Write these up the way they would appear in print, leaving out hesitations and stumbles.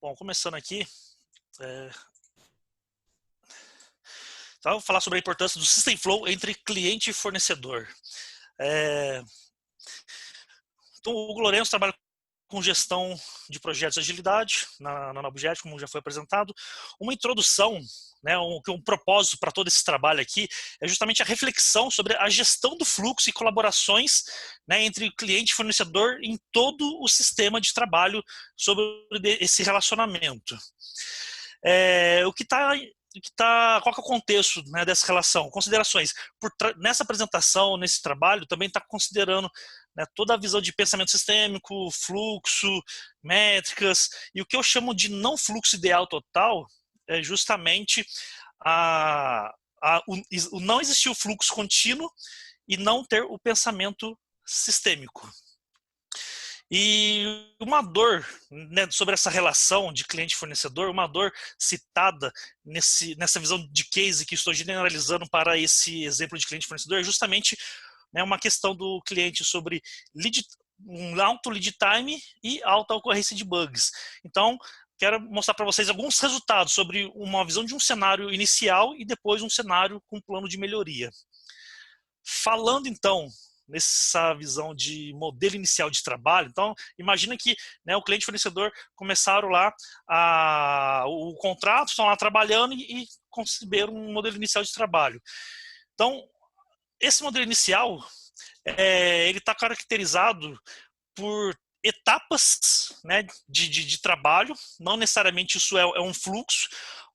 Bom, começando aqui, é, então, eu vou falar sobre a importância do System Flow entre cliente e fornecedor. É, então, o Hugo Lourenço trabalha com gestão de projetos de agilidade na Nabujet, como já foi apresentado. Uma introdução, né, um propósito para todo esse trabalho aqui é justamente a reflexão sobre a gestão do fluxo e colaborações, né, entre cliente e fornecedor em todo o sistema de trabalho sobre esse relacionamento. Qual que é o contexto, né, dessa relação? Considerações. Nessa apresentação, nesse trabalho, também está considerando, né, toda a visão de pensamento sistêmico, fluxo, métricas, e o que eu chamo de não fluxo ideal total é justamente a, o não existir o fluxo contínuo e não ter o pensamento sistêmico. E uma dor, né, sobre essa relação de cliente-fornecedor, uma dor citada nessa visão de case que estou generalizando para esse exemplo de cliente-fornecedor, é justamente, né, uma questão do cliente sobre um alto lead time e alta ocorrência de bugs. Então, quero mostrar para vocês alguns resultados sobre uma visão de um cenário inicial e depois um cenário com plano de melhoria. Falando, então, nessa visão de modelo inicial de trabalho, então, imagina que, né, o cliente e o fornecedor começaram lá o contrato, estão lá trabalhando e conceberam um modelo inicial de trabalho. Então, esse modelo inicial, ele está caracterizado por etapas, né, de trabalho, não necessariamente isso é um fluxo,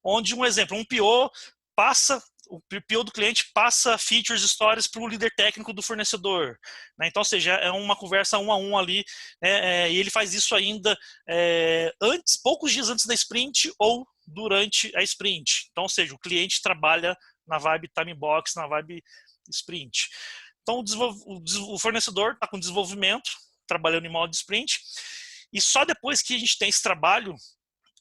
onde, um exemplo, um PO passa, o PO do cliente passa features, histórias para o líder técnico do fornecedor, né? Então, ou seja, é uma conversa um a um ali, né? E ele faz isso ainda poucos dias antes da sprint ou durante a sprint. Então, ou seja, o cliente trabalha na vibe time box, na vibe sprint. Então, o fornecedor está com desenvolvimento, trabalhando em modo de sprint, e só depois que a gente tem esse trabalho,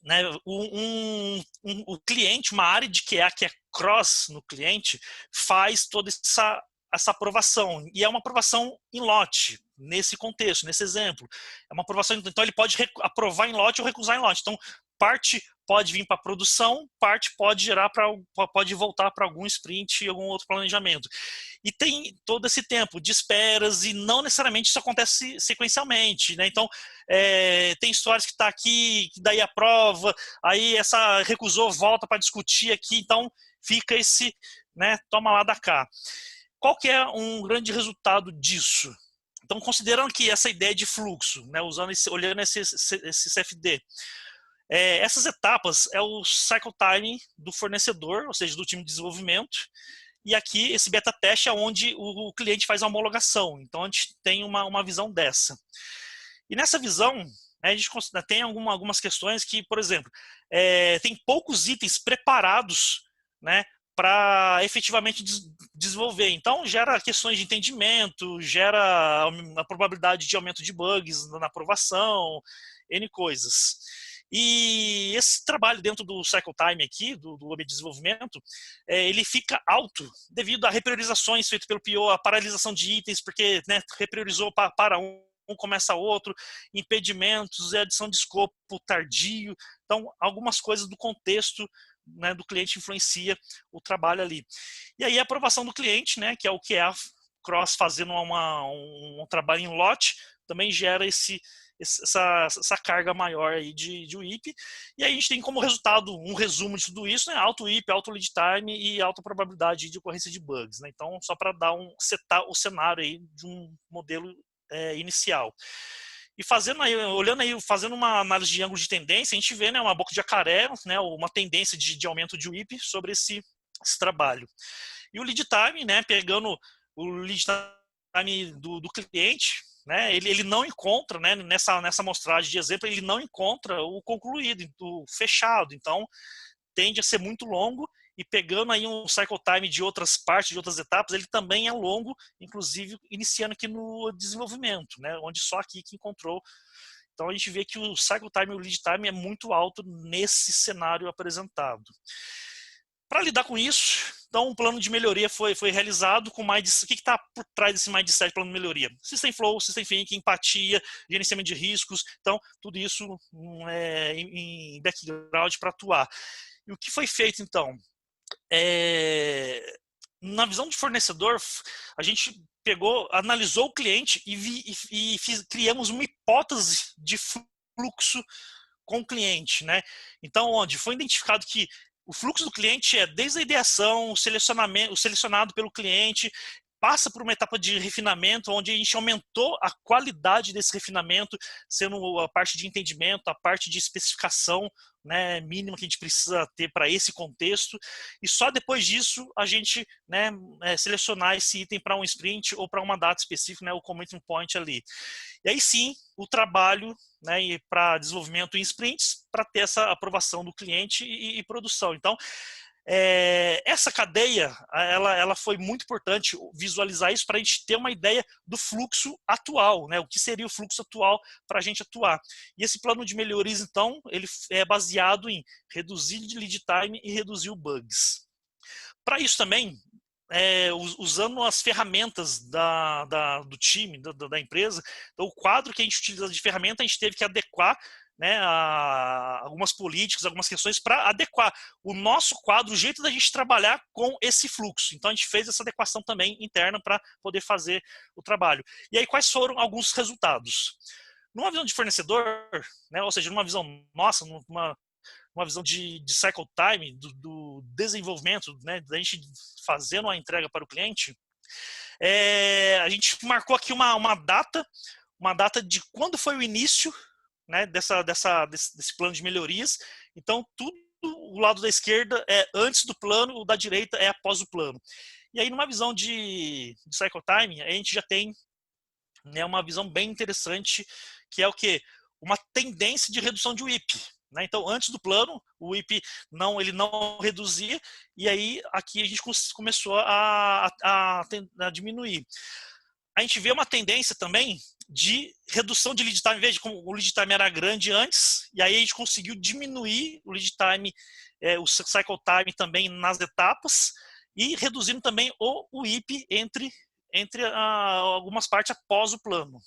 né, o cliente, uma área de QA que é cross no cliente, faz toda essa aprovação, e é uma aprovação em lote, nesse contexto, nesse exemplo. É uma aprovação, então ele pode aprovar em lote ou recusar em lote. Então, parte pode vir para a produção, parte pode voltar para algum sprint e algum outro planejamento. E tem todo esse tempo de esperas, e não necessariamente isso acontece sequencialmente, né? Então, tem histórias que está aqui, que daí aprova, aí essa recusou, volta para discutir aqui, então fica esse, né, toma lá da cá. Qual que é um grande resultado disso? Então, considerando que essa ideia de fluxo, né, olhando esse CFD, essas etapas é o cycle time do fornecedor, ou seja, do time de desenvolvimento, e aqui esse beta teste é onde o cliente faz a homologação. Então, a gente tem uma visão dessa. E nessa visão, né, a gente tem algumas questões que, por exemplo, tem poucos itens preparados, né, para efetivamente desenvolver. Então, gera questões de entendimento, gera a probabilidade de aumento de bugs na aprovação, N coisas. E esse trabalho dentro do cycle time aqui, do ambiente de desenvolvimento, ele fica alto devido a repriorizações feitas pelo PO, a paralisação de itens, porque, né, repriorizou para um começa outro, impedimentos, adição de escopo tardio. Então, algumas coisas do contexto, né, do cliente influencia o trabalho ali. E aí a aprovação do cliente, né, que é o que é a Cross fazendo um trabalho em lote, também gera essa carga maior aí de WIP. E aí a gente tem como resultado um resumo de tudo isso, né, alto WIP, alto lead time e alta probabilidade de ocorrência de bugs, né? Então, só para dar setar o cenário aí de um modelo inicial. E olhando aí, fazendo uma análise de ângulo de tendência, a gente vê, né, uma boca de jacaré, né, uma tendência de aumento de WIP sobre esse trabalho. E o lead time, né, pegando o lead time do cliente, né, ele não encontra, né, nessa amostragem de exemplo, ele não encontra o concluído, o fechado. Então, tende a ser muito longo, e pegando aí um cycle time de outras partes, de outras etapas, ele também é longo, inclusive iniciando aqui no desenvolvimento, né, onde só aqui que encontrou. Então a gente vê que o cycle time e o lead time é muito alto nesse cenário apresentado. Para lidar com isso, Então, um plano de melhoria foi realizado com mais de... O que está por trás desse mindset plano de melhoria? System Flow, System Thinking, empatia, gerenciamento de riscos. Então, tudo isso em background para atuar. E o que foi feito, então? Na visão de fornecedor, a gente analisou o cliente e criamos uma hipótese de fluxo com o cliente, né? Então, onde foi identificado que o fluxo do cliente é desde a ideação, o selecionado pelo cliente, passa por uma etapa de refinamento, onde a gente aumentou a qualidade desse refinamento, sendo a parte de entendimento, a parte de especificação, né, mínima que a gente precisa ter para esse contexto, e só depois disso a gente, né, selecionar esse item para um sprint ou para uma data específica, né, o commitment point ali. E aí sim, o trabalho, né, para desenvolvimento em sprints, para ter essa aprovação do cliente e produção. Então, essa cadeia, ela foi muito importante visualizar isso para a gente ter uma ideia do fluxo atual, né? O que seria o fluxo atual para a gente atuar. E esse plano de melhorias, então, ele é baseado em reduzir lead time e reduzir bugs. Para isso também, usando as ferramentas do time, da empresa, então, o quadro que a gente utiliza de ferramenta, a gente teve que adequar, né, algumas políticas, algumas questões para adequar o nosso quadro, o jeito da gente trabalhar com esse fluxo. Então a gente fez essa adequação também interna para poder fazer o trabalho. E aí quais foram alguns resultados? Numa visão de fornecedor, né, ou seja, numa visão nossa, uma visão de cycle time, do desenvolvimento, né, da gente fazendo a entrega para o cliente, a gente marcou aqui uma data de quando foi o início, né, desse plano de melhorias. Então, tudo o lado da esquerda é antes do plano, o da direita é após o plano. E aí, numa visão de cycle time, a gente já tem, né, uma visão bem interessante, que é o quê? Uma tendência de redução de WIP. Né? Então, antes do plano, o WIP ele não reduzia, e aí aqui a gente começou a diminuir. A gente vê uma tendência também de redução de lead time, em vez de como o lead time era grande antes, e aí a gente conseguiu diminuir o lead time, o cycle time também nas etapas, e reduzindo também o WIP entre algumas partes após o plano.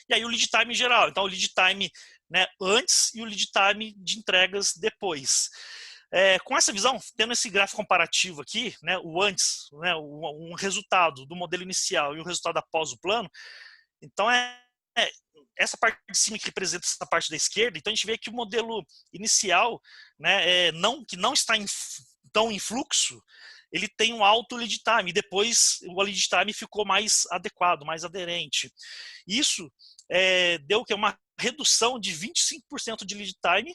E aí o lead time em geral, então o lead time, né, antes e o lead time de entregas depois. Com essa visão, tendo esse gráfico comparativo aqui, né, o antes, né, um resultado do modelo inicial e o resultado após o plano, então essa parte de cima que representa essa parte da esquerda, então a gente vê que o modelo inicial, né, que não está tão em fluxo, ele tem um alto lead time, e depois o lead time ficou mais adequado, mais aderente. Isso deu uma redução de 25% de lead time.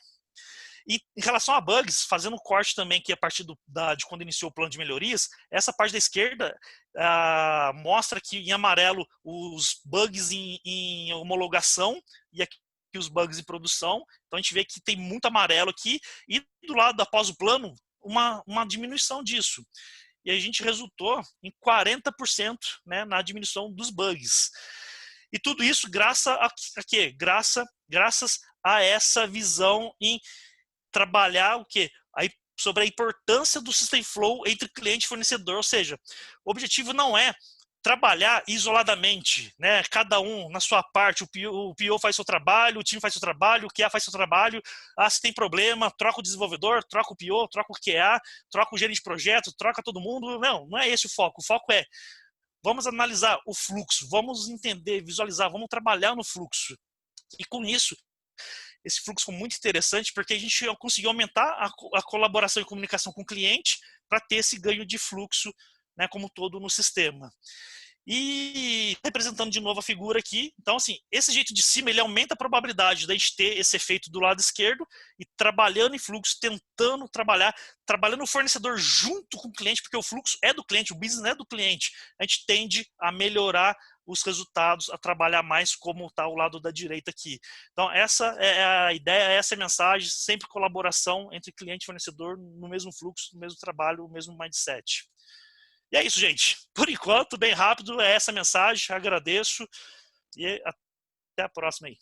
E em relação a bugs, fazendo um corte também, que a partir de quando iniciou o plano de melhorias, essa parte da esquerda mostra que em amarelo os bugs em homologação e aqui os bugs em produção. Então a gente vê que tem muito amarelo aqui, e do lado após o plano, uma diminuição disso. E a gente resultou em 40%, né, na diminuição dos bugs. E tudo isso graças a quê? Graças a essa visão em trabalhar o quê? Sobre a importância do System Flow entre cliente e fornecedor. Ou seja, o objetivo não é trabalhar isoladamente, né? Cada um na sua parte, o PO faz seu trabalho, o time faz seu trabalho, o QA faz seu trabalho. Se tem problema, troca o desenvolvedor, troca o PO, troca o QA, troca o gerente de projeto, troca todo mundo. Não é esse o foco. O foco é, vamos analisar o fluxo, vamos entender, visualizar, vamos trabalhar no fluxo. E com isso, esse fluxo foi muito interessante, porque a gente conseguiu aumentar a colaboração e comunicação com o cliente para ter esse ganho de fluxo, né, como todo no sistema. E representando de novo a figura aqui, então assim, esse jeito de cima, ele aumenta a probabilidade da gente ter esse efeito do lado esquerdo e trabalhando em fluxo, tentando trabalhando o fornecedor junto com o cliente, porque o fluxo é do cliente, o business é do cliente. A gente tende a melhorar os resultados, a trabalhar mais como está o lado da direita aqui. Então essa é a ideia, essa é a mensagem, sempre colaboração entre cliente e fornecedor no mesmo fluxo, no mesmo trabalho, no mesmo mindset. E é isso, gente. Por enquanto, bem rápido, é essa a mensagem. Agradeço e até a próxima aí.